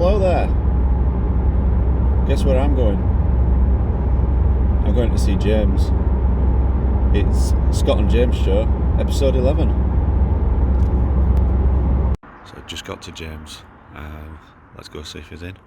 Hello there. Guess where I'm going? I'm going to see James. It's Scott and James show, episode 11. So I just got to James. Let's go see if he's in.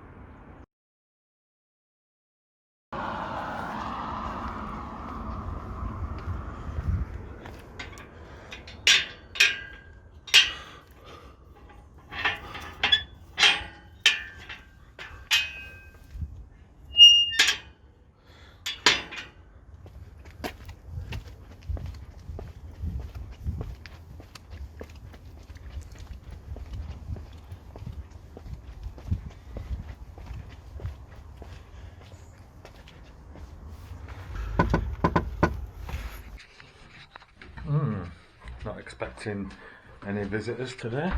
Not expecting any visitors today.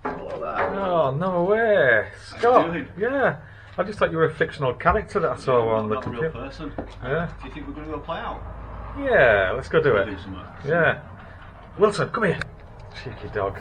Hello there. Oh, no way! Scott! How you doing? Yeah! I just thought you were a fictional character that I saw on the Not a real computer. person. Yeah? Do you think we're going to go play out? Yeah, let's go do it. Do something. Yeah. Wilson, come here. Cheeky dog.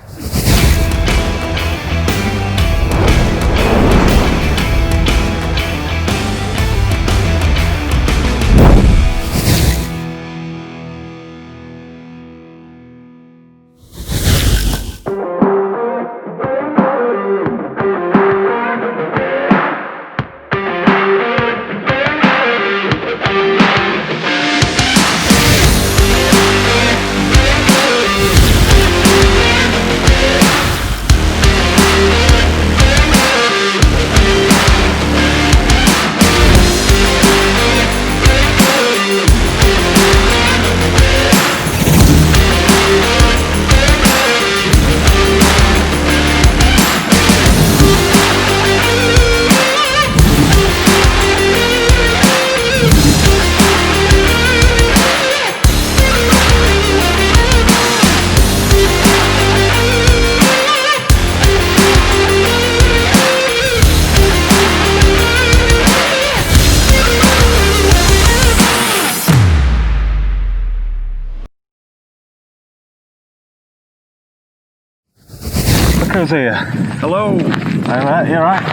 Look who's here. Hello. Alright, you alright?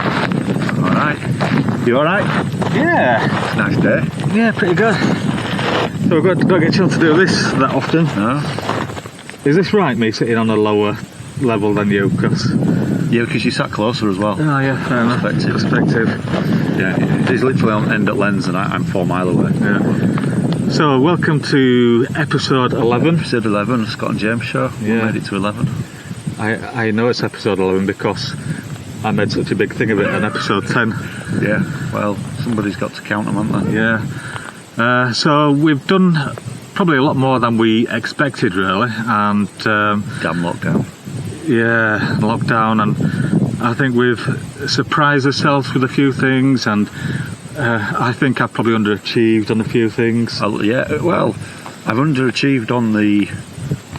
Alright. You alright? Yeah. Nice day. Yeah, pretty good. So we've got to get a chance to do this that often. No? Is this right, me sitting on a lower level than you? Yeah, because you sat closer as well. Oh yeah, fair enough. Perspective. Yeah, he's literally on end at lens and I'm 4 miles away. Yeah. So welcome to episode 11. Episode 11, Scott and James show. Yeah. We made it to 11. I know it's episode 11 because I made such a big thing of it in episode 10. Yeah, well, somebody's got to count them, haven't they? Yeah. So we've done probably a lot more than we expected, really. And Damn lockdown. yeah, lockdown, and I think we've surprised ourselves with a few things, and I think I've probably underachieved on a few things. Yeah, well, I've underachieved on the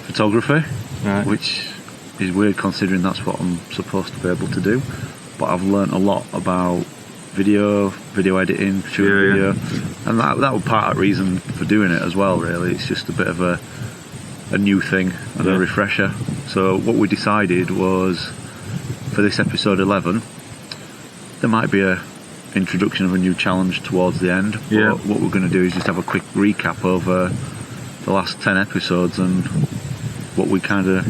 photography, Right. which is weird considering that's what I'm supposed to be able to do. But I've learnt a lot about video editing, shooting Yeah, video, and that was part of the reason for doing it as well. Really, it's just a bit of a new thing and a refresher. So what we decided was for this episode 11, there might be a introduction of a new challenge towards the end. Yeah. But what we're going to do is just have a quick recap over the last 10 episodes and what we kind of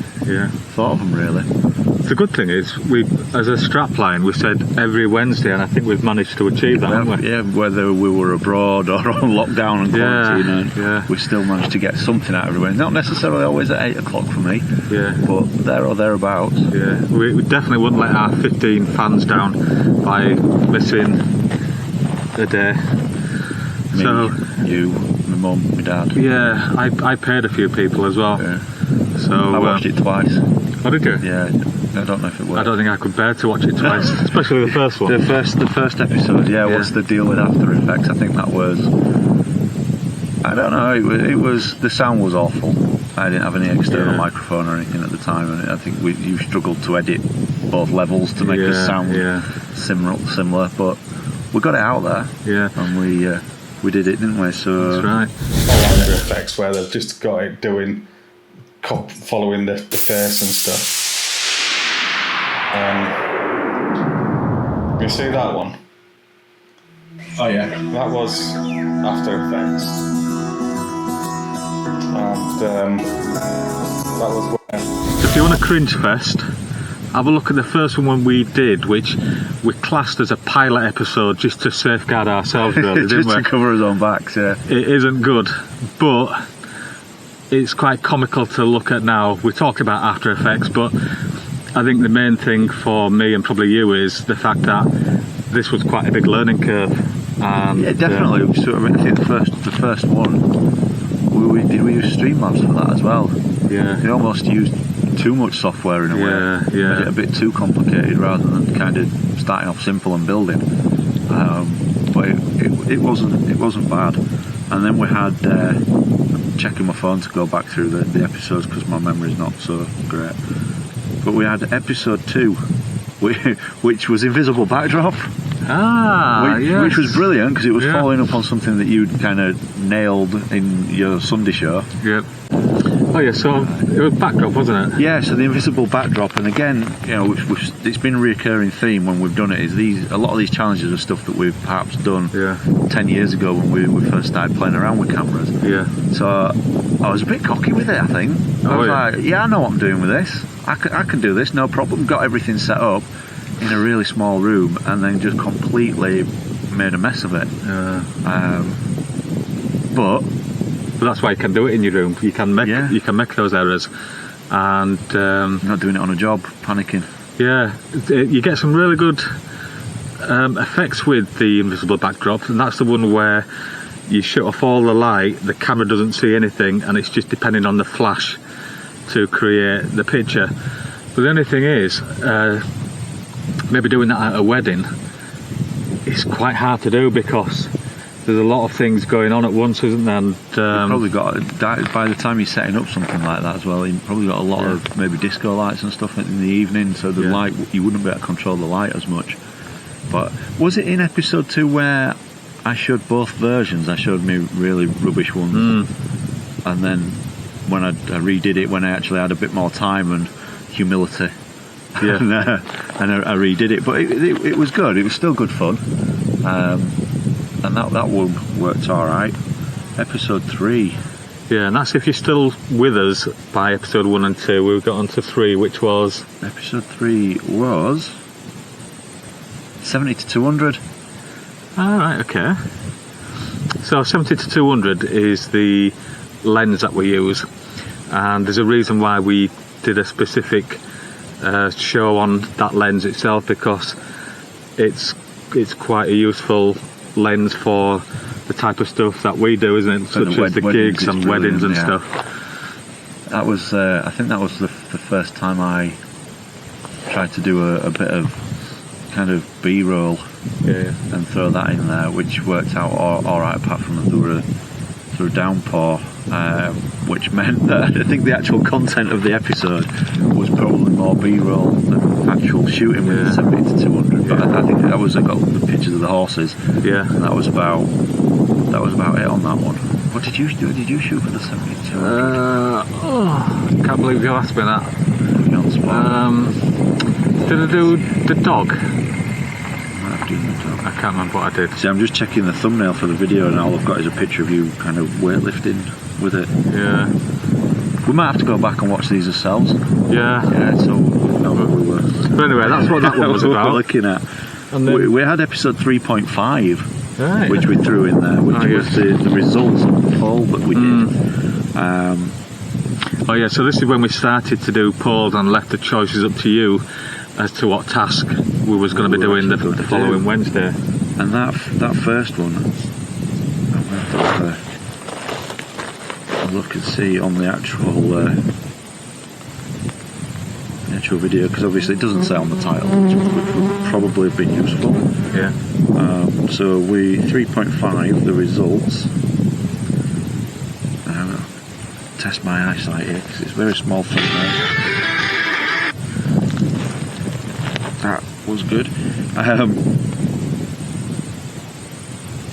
thought of them, really. The good thing is, we, as a strapline, we said every Wednesday, and I think we've managed to achieve that, haven't we? Yeah, whether we were abroad or on lockdown and quarantine, we still managed to get something out of everyone. Not necessarily always at 8 o'clock for me, but there or thereabouts. Yeah, we definitely wouldn't let our 15 fans down by missing a day. Me, so, you, my mum, my dad. Yeah, I paid a few people as well. Yeah. So I watched it twice. Oh, did you? Yeah, I don't know if it worked. I don't think I could bear to watch it twice, especially the first one. The first episode, what's the deal with After Effects? I think that was, I don't know, it was the sound was awful. I didn't have any external microphone or anything at the time, and I think you struggled to edit both levels to make the sound similar, but we got it out there. Yeah. And we did it, didn't we? So that's right. All After Effects, where they've just got it doing, following the face and stuff. You see that one? Oh yeah. That was After Effects. And that was where... If you want a cringe fest, have a look at the first one we did, which we classed as a pilot episode just to safeguard ourselves, really, just didn't we? to cover his own backs, yeah. It isn't good, but it's quite comical to look at now. We talked about After Effects, but I think the main thing for me and probably you is the fact that this was quite a big learning curve. And, yeah, definitely. I think the first one, we used Streamlabs for that as well. Yeah. We almost used too much software in a way. Yeah. Made it a bit too complicated rather than kind of starting off simple and building. But it wasn't bad. And then we had checking my phone to go back through the episodes because my memory's not so great. But we had episode 2, which was Invisible Backdrop. Which was brilliant because it was following up on something that you'd kind of nailed in your Sunday show. Yep. Oh yeah, so it was backdrop, wasn't it? Yeah, so the invisible backdrop, and again, you know, it's been a recurring theme when we've done it. Is a lot of these challenges are stuff that we've perhaps done 10 years ago when we first started playing around with cameras. Yeah. So I was a bit cocky with it. I think I was like, I know what I'm doing with this. I can do this, no problem. Got everything set up in a really small room, and then just completely made a mess of it. But that's why you can do it in your room. You can make those errors, and not doing it on a job, panicking. Yeah, you get some really good effects with the invisible backdrop, and that's the one where you shut off all the light, the camera doesn't see anything, and it's just depending on the flash to create the picture. But the only thing is, maybe doing that at a wedding, it's quite hard to do because there's a lot of things going on at once, isn't there? And you've probably got, by the time you're setting up something like that as well, you've probably got a lot of maybe disco lights and stuff in the evening, so the light, you wouldn't be able to control the light as much. But was it in episode 2 where I showed both versions? I showed me really rubbish ones, and then when I redid it, when I actually had a bit more time and humility, and I redid it. But it was good. It was still good fun. And that one worked all right. Episode 3. Yeah, and that's if you're still with us by episode 1 and 2. We've got on to 3, which was... Episode 3 was 70 to 200. All right, okay. So 70 to 200 is the lens that we use, and there's a reason why we did a specific show on that lens itself, because it's quite a useful lens for the type of stuff that we do, isn't it? Such as the gigs and weddings and stuff. That was, I think that was the first time I tried to do a bit of kind of B-roll and throw that in there, which worked out all right, apart from that there were downpour, which meant that I think the actual content of the episode was probably more B-roll than actual shooting with the 70 to 200. But I think that was, I got the pictures of the horses. Yeah, and that was about it on that one. What did you do? Did you shoot for the 70 to 200? Can't believe you asked me that. Put me on the spot. Did I do the dog? I can't remember what I did. See, I'm just checking the thumbnail for the video, and all I've got is a picture of you kind of weightlifting with it. Yeah. We might have to go back and watch these ourselves. Yeah. Yeah, so we know what we were. But anyway, that's what that one was about. Looking at. And then we had episode 3.5, which we threw in there, which was the results of the poll that we did. Oh yeah, so this is when we started to do polls and left the choices up to you as to what task we was going to be doing the following Wednesday. And that first one, I'm going to have to look and see on the actual video, because obviously it doesn't say on the title, which would probably have been useful. Yeah. So 3.5, the results. Test my eyesight here because it's very small thumbnail. That was good. Do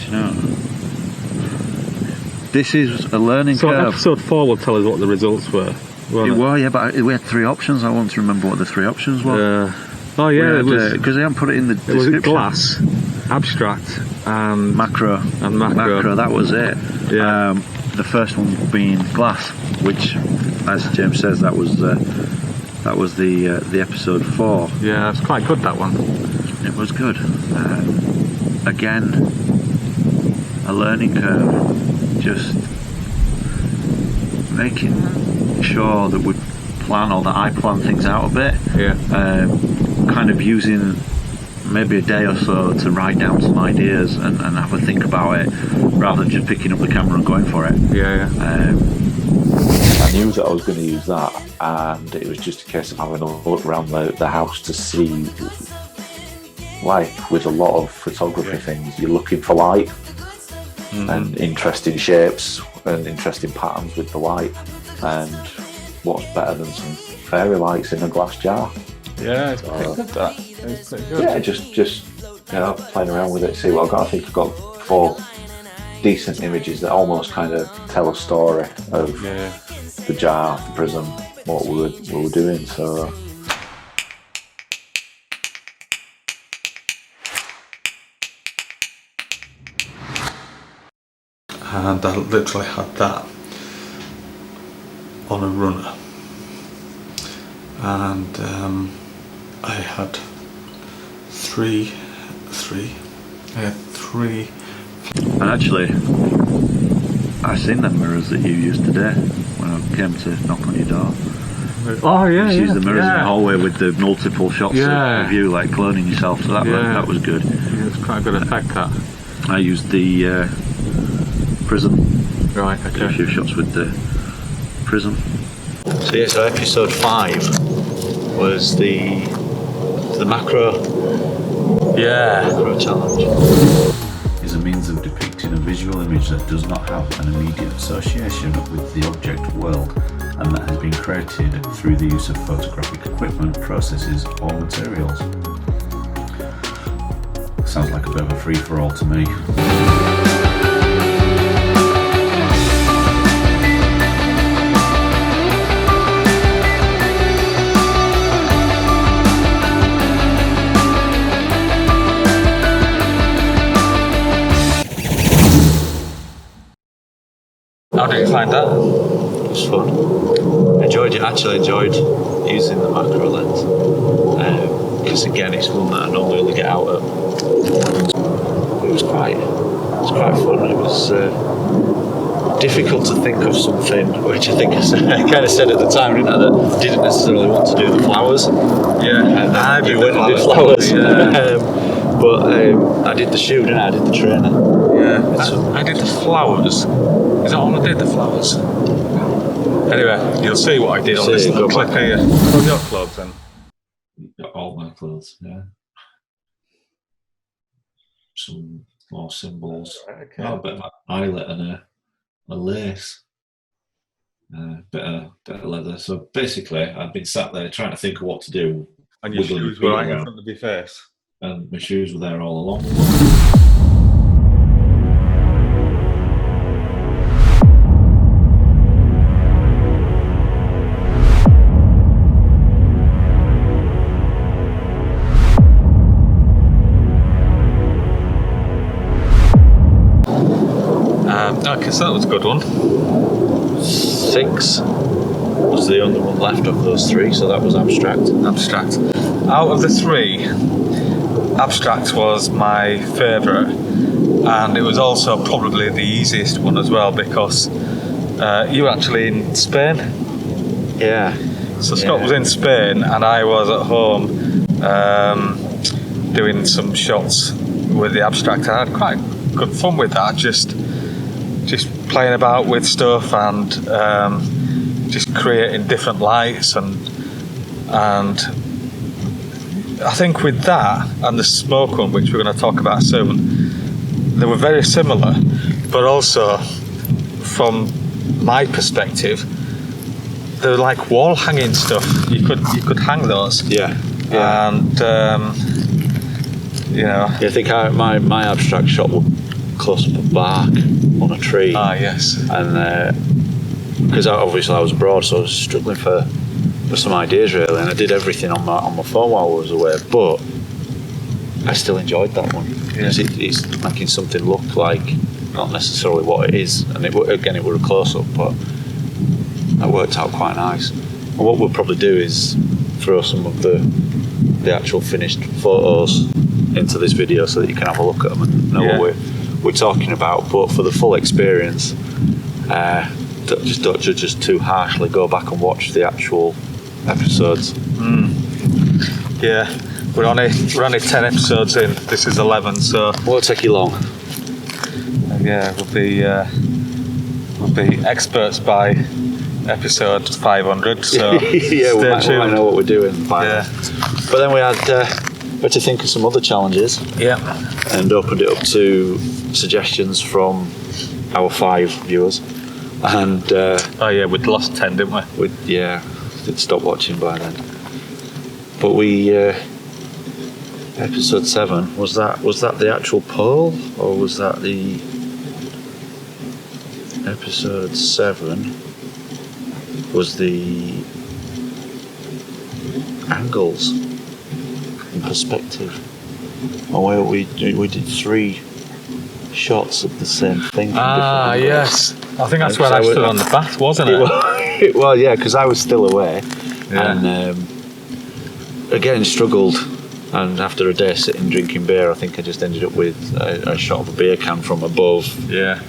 you know, this is a learning curve. So episode 4 will tell us what the results were. But we had 3 options. I want to remember what the 3 options were. Oh yeah, it was because they haven't put it in the description. was it glass, abstract, and macro. That was it. Yeah. The first one being glass, which, as James says, that was the episode 4. Yeah, it's quite good, that one. It was good. Again, a learning curve. Just making sure that we plan, or that I plan things out a bit. Yeah. Kind of using maybe a day or so to write down some ideas and have a think about it, rather than just picking up the camera and going for it. Yeah. I knew that I was going to use that, and it was just a case of having a look around the house to see, like with a lot of photography things, you're looking for light and interesting shapes and interesting patterns with the light, and what's better than some fairy lights in a glass jar? Yeah, it's pretty good, that. It's pretty good. Yeah, just playing around with it, see what I've got. I think I've got 4 decent images that almost kind of tell a story of the jar, the prism, what we were doing. So And I literally had that on a runner, and I had three. And actually, I've seen them mirrors that you used today when I came to knock on your door. Oh yeah, You used the mirrors in the hallway with the multiple shots of you, like cloning yourself. So that was good. Yeah, it's quite a good effect, that. I used the prism. Right. Did a few shots with the prism. So episode 5 was the macro challenge. Is a means of depicting a visual image that does not have an immediate association with the object world, and that has been created through the use of photographic equipment, processes or materials. Sounds like a bit of a free-for-all to me. How did you find that? It was fun. Actually enjoyed using the macro lens, because again, it's one that I normally only get out at. It was quite fun. It was difficult to think of something, which I think I kind of said at the time, didn't I, that I didn't necessarily want to do the flowers. Yeah, And then you went and did flowers. Yeah. But I did the shoe, didn't I? I did the trainer. Yeah, I did the flowers. Is that all I did, the flowers? Anyway, you'll see what I did on this little clip here. Put your clothes then. Got all my clothes, yeah. Some more symbols. Okay. Oh, a bit of eyelet and a lace. Bit of leather. So basically, I've been sat there trying to think of what to do. And your wiggling shoes were right in around. front of your face. And my shoes were there all along. Okay, so that was a good one. 6 was the only one left of those 3, so that was abstract. Abstract. Out of the 3, abstract was my favourite, and it was also probably the easiest one as well, because you were actually in Spain. Yeah. So Scott was in Spain, and I was at home doing some shots with the abstract. I had quite good fun with that, just playing about with stuff and just creating different lights, and I think with that and the smoke one, which we're going to talk about soon, they were very similar, but also from my perspective, they were like wall hanging stuff. You could hang those. Yeah. And you know. Yeah, I think my abstract shot would close up a bark on a tree. Ah, yes. And because obviously I was abroad, so I was struggling for some ideas really, and I did everything on my phone while I was away, but I still enjoyed that one because it's making something look like not necessarily what it is, and it were a close up, but that worked out quite nice. And what we'll probably do is throw some of the actual finished photos into this video so that you can have a look at them and know what we're talking about. But for the full experience, don't judge us too harshly. Go back and watch the actual episodes. Yeah, we're only 10 episodes in. This is 11, so Won't take you long. yeah, we'll be experts by episode 500. So Yeah, we might know what we're doing by then. But then we had to think of some other challenges. Yeah. And opened it up to suggestions from our 5 viewers. And we'd lost 10, didn't we? Did stop watching by then. But we episode 7, was that the actual poll, or was that the episode 7 was the angles and perspective? Or where we did 3 shots of the same thing from different angles. Yes, I think that's where I stood on the bath, wasn't it? Well, yeah, because I was still away, and again struggled. And after a day sitting drinking beer, I think I just ended up with a shot of a beer can from above,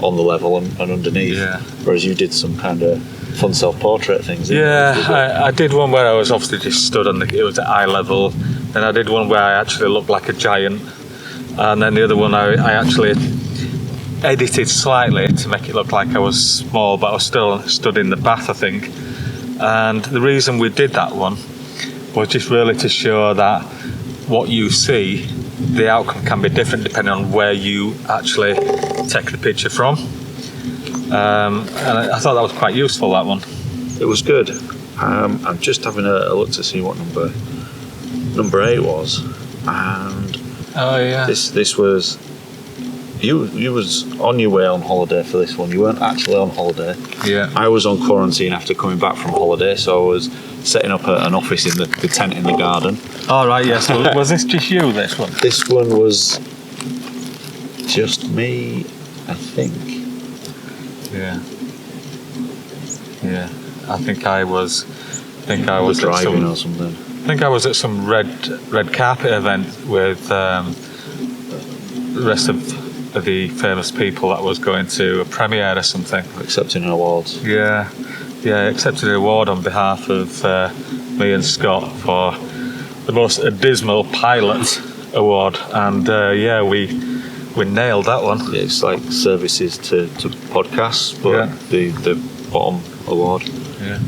on the level and underneath. Yeah. Whereas you did some kind of fun self-portrait things. I did one where I was obviously just stood on it was at eye level. Then I did one where I actually looked like a giant, and then the other one I actually edited slightly to make it look like I was small, but I was still stood in the bath, I think. And the reason we did that one was just really to show that what you see, the outcome can be different depending on where you actually take the picture from. And I thought that was quite useful, that one. It was good. I'm just having a look to see what number 8 was, and this was you was on your way on holiday for this one. You weren't actually on holiday. Yeah. I was on quarantine after coming back from holiday, so I was setting up an office in the tent in the garden. All right. Yes. Was this just you? This one? This one was just me, I think. Yeah. Yeah. I think I was driving or something. I think I was at some red carpet event with the rest of the famous people that was going to a premiere or something. Accepting awards. Yeah, accepted an award on behalf of me and Scott for the most abysmal pilot award, and we nailed that one. Yeah, it's like services to podcasts, but the bottom award. Yeah.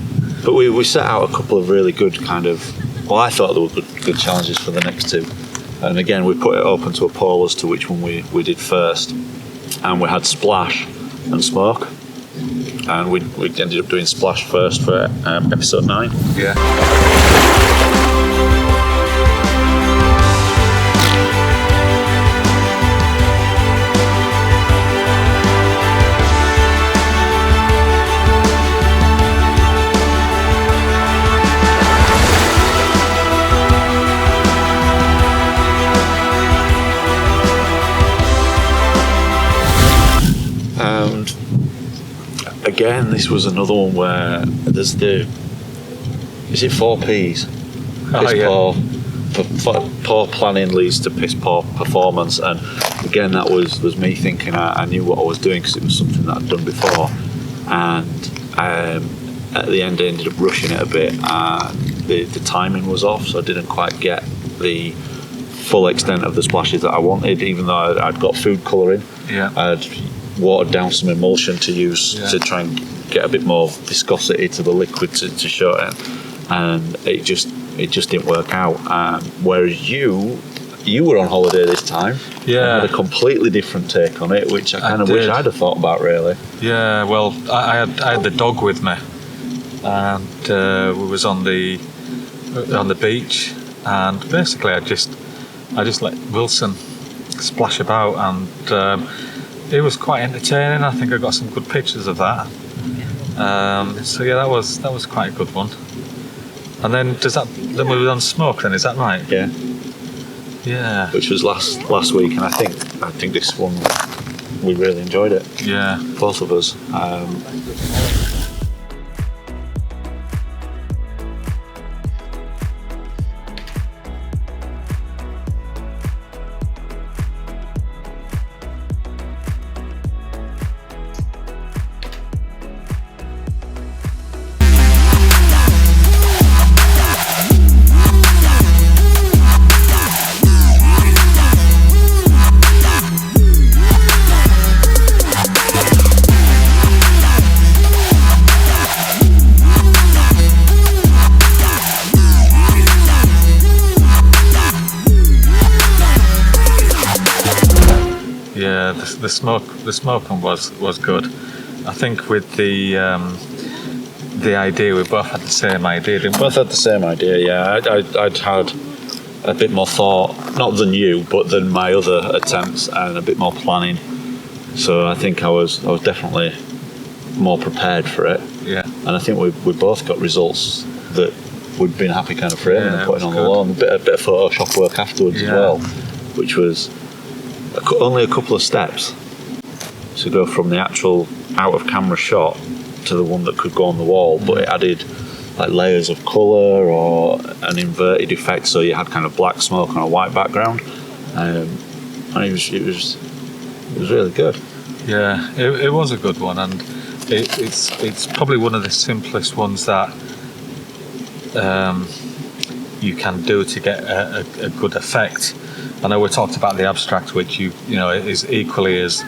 But we set out a couple of really good kind of, well, I thought there were good challenges for the next 2. And again, we put it open to a poll as to which one we did first. And we had splash and smoke. And we ended up doing splash first for episode 9. Yeah. And again, this was another one where there's is it 4 Ps? Poor planning leads to piss poor performance, and again that was me thinking I knew what I was doing because it was something that I'd done before, and at the end I ended up rushing it a bit, and the timing was off, so I didn't quite get the full extent of the splashes that I wanted, even though I'd got food colouring. I'd watered down some emulsion to use to try and get a bit more viscosity to the liquid to show it, and it just didn't work out. Whereas you were on holiday this time, had a completely different take on it, which I kind of wish I'd have thought about, really. Yeah, well, I had the dog with me, and we was on the beach, and basically I just let Wilson splash about, and it was quite entertaining. I think I got some good pictures of that. So yeah, that was quite a good one. And then then we were on smoke then, is that right? Yeah. Yeah. Which was last week, and I think this one we really enjoyed it. Yeah. Both of us. Yeah, the smoke one was good. I think with the idea, we both had the same idea, didn't we? Both had the same idea, yeah. I'd had a bit more thought, not than you, but than my other attempts, and a bit more planning. So I think I was definitely more prepared for it. Yeah. And I think we both got results that we'd been happy kind of framing Yeah, and putting on the good. lawn. A bit of Photoshop work afterwards as Yeah. well, which was only a couple of steps to go from the actual out of camera shot to the one that could go on the wall, but it added like layers of colour or an inverted effect, so you had kind of black smoke on a white background, and it was really good. Yeah, it was a good one, and it's probably one of the simplest ones that you can do to get a good effect. I know we talked about the abstract, which you know is equally as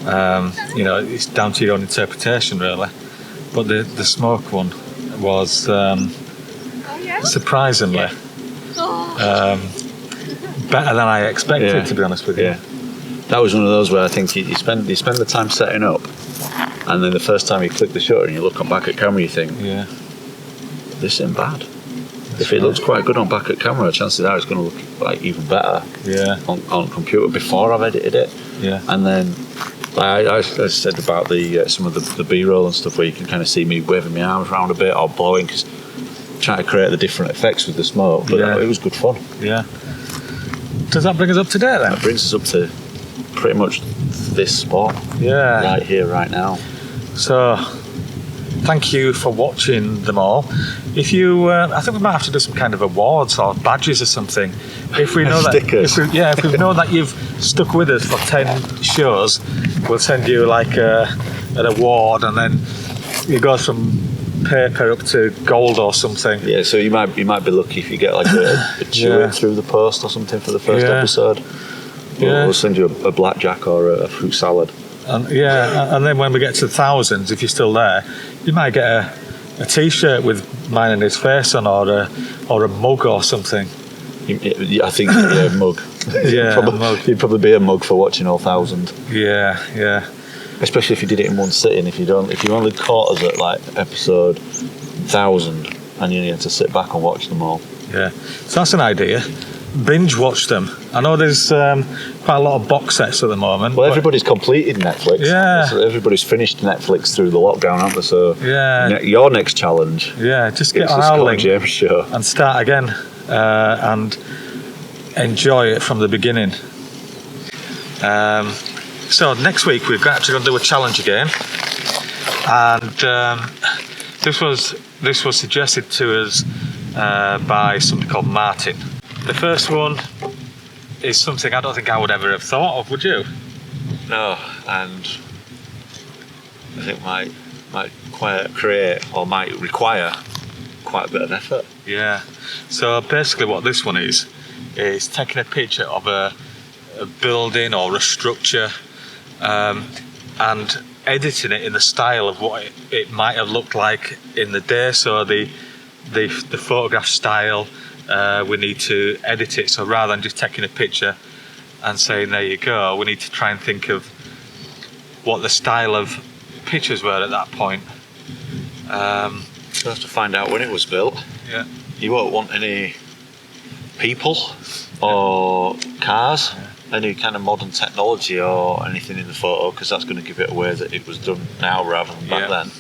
it's down to your own interpretation really, but the smoke one was surprisingly better than I expected, to be honest with you. Yeah, that was one of those where I think you spend the time setting up, and then the first time you click the shutter and you look on back at camera, you think, Yeah. this isn't bad. If it looks quite good on back at camera, chances are it's going to look like even better Yeah. on computer before I've edited it. Yeah. And then I said about the some of the B-roll and stuff where you can kind of see me waving my arms around a bit or blowing, because trying to create the different effects with the smoke. But Yeah. it was good fun. Yeah. Does that bring us up to date then? That brings us up to pretty much this spot Yeah. right here, right now. So, thank you for watching them all. If you, I think we might have to do some kind of awards or badges or something. If we know Stickers. if we know that you've stuck with us for 10 shows, we'll send you like an award, and then it goes from paper up to gold or something. Yeah, so you might be lucky if you get like a chew Yeah. through the post or something for the first Yeah. episode. We'll send you a blackjack or a fruit salad. And and then when we get to thousands, if you're still there, you might get a T-shirt with mine and his face on, or a mug or something. I think a mug. Yeah, a mug. You'd probably be a mug for watching all 1,000. Yeah, yeah. Especially if you did it in one sitting. If you only caught us at like episode 1,000, and you had to sit back and watch them all. Yeah, so that's an idea. Binge watch them. I know there's quite a lot of box sets at the moment. Well, but- everybody's completed Netflix. Yeah. So everybody's finished Netflix through the lockdown, haven't they? So Yeah. your next challenge Yeah, just get is on the our Scott link James show. and start again and enjoy it from the beginning. So next week we're actually going to do a challenge again, and this was suggested to us by somebody called Martin. The first one is something I don't think I would ever have thought of, would you? No, and I think might require quite a bit of effort. Yeah. So basically what this one is taking a picture of a building or a structure and editing it in the style of what it might have looked like in the day. So the photograph style, we need to edit it. So rather than just taking a picture and saying there you go, we need to try and think of what the style of pictures were at that point. So have to find out when it was built. Yeah. You won't want any people or cars, any kind of modern technology or anything in the photo, because that's going to give it away that it was done now rather than back Yeah. then.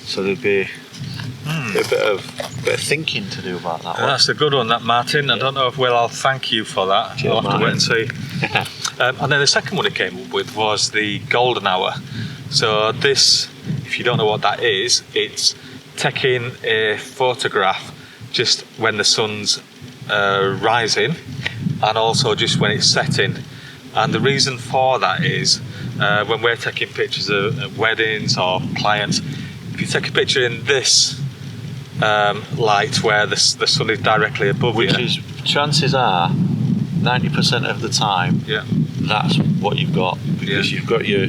So there'd be A bit of thinking to do about that one. That's a good one, that, Martin. I don't know if I'll thank you for that. Cheers, I'll have to wait and Martin. see. And then the second one he came up with was the golden hour. So this, if you don't know what that is, it's taking a photograph just when the sun's rising and also just when it's setting. And the reason for that is when we're taking pictures of weddings or clients, if you take a picture in this light where the sun is directly above you, which is, chances are 90% of the time, that's what you've got, because you've got your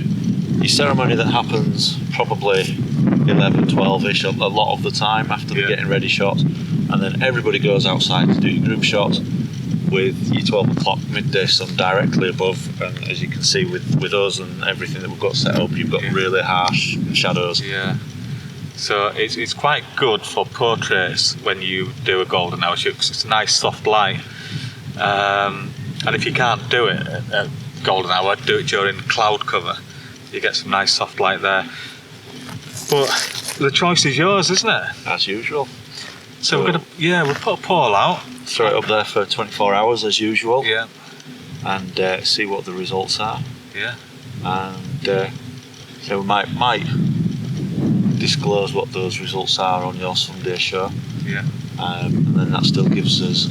ceremony that happens probably 11, 12-ish a lot of the time after the getting ready shots, and then everybody goes outside to do your group shots with your 12 o'clock midday sun directly above, and as you can see with us and everything that we've got set up, you've got really harsh shadows. So it's quite good for portraits when you do a golden hour shoot, 'cause it's a nice soft light. And if you can't do it at golden hour, do it during cloud cover. You get some nice soft light there. But the choice is yours, isn't it? As usual. So we're gonna, we'll put a poll out. Throw it up there for 24 hours as usual. Yeah. And see what the results are. Yeah. And so we might disclose what those results are on your Sunday show. Yeah. And then that still gives us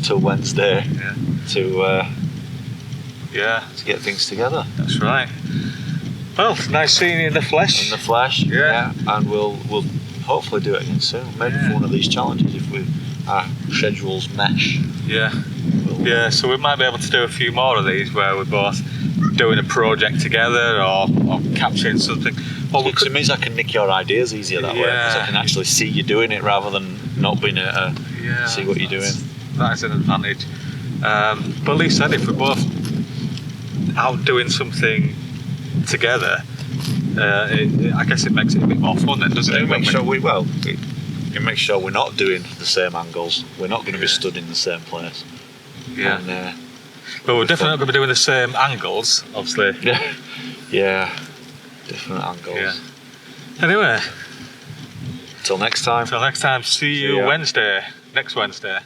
till Wednesday to get things together. That's right. Well, nice seeing you in the flesh. In the flesh, and we'll hopefully do it again soon. Maybe for one of these challenges if our schedules mesh. So we might be able to do a few more of these where we're both doing a project together or capturing something. Well, it means I can nick your ideas easier that way, because I can actually see you doing it rather than not being able to see what you're doing. That is an advantage. But at least then, if we're both out doing something together, I guess it makes it a bit more fun then, doesn't it? It makes sure we're not doing the same angles. We're not going to be stood in the same place. And, but we're definitely not going to be doing the same angles, obviously. Different angles. Anyway. Till next time. See you Wednesday. Next Wednesday.